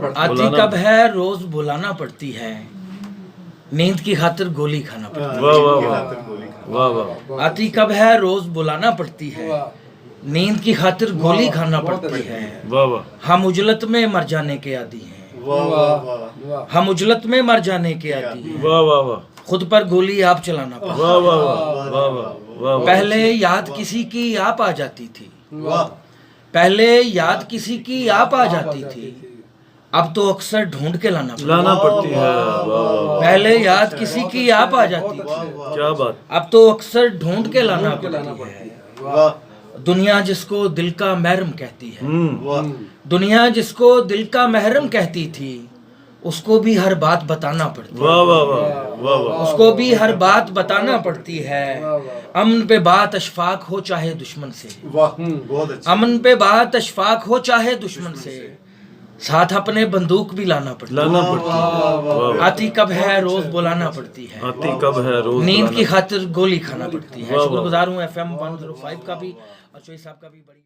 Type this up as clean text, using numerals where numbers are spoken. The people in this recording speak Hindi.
पड़ता है। आती कब है रोज बुलाना पड़ती है, नींद की खातिर गोली खाना पड़ती है। वाह वाह वाह वाह वाह। आती कब है रोज बुलाना पड़ती है, नींद की खातिर गोली खाना पड़ती है। वाह वाह। हम उजलत में मर जाने के आदी हैं, हम उजलत में मर जाने के आदी हैं। वाह वाह वाह। खुद पर गोली आप चलाना पड़ता वाह वाह वाह वाह वाह। है। पहले याद किसी की आप आ जाती थी, पहले याद किसी की आप आ जाती थी, अब तो अक्सर ढूंढ के लाना पड़ती है। वाह वाह। पहले याद किसी की आप आ जाती थी, क्या बात। अब तो अक्सर ढूंढ के लाना पड़ती है। दुनिया जिसको दिल का महरम कहती है, दुनिया जिसको दिल का महरम कहती थी, उसको भी हर बात बताना पड़ती है। वाह वाह वाह वाह। उसको भी हर बात बताना पड़ती है। अमन पे बात अशफाक हो चाहे दुश्मन से, बहुत अच्छा। अमन पे बात अशफाक हो चाहे दुश्मन से, साथ अपने बंदूक भी लाना पड़ती है। आती कब है रोज बुलाना पड़ती है, आती कब है रोज नींद की खातिर गोली खाना पड़ती है। शुक्रगुजार हूँ FM 105 का भी और चोई साहब का भी। बड़ी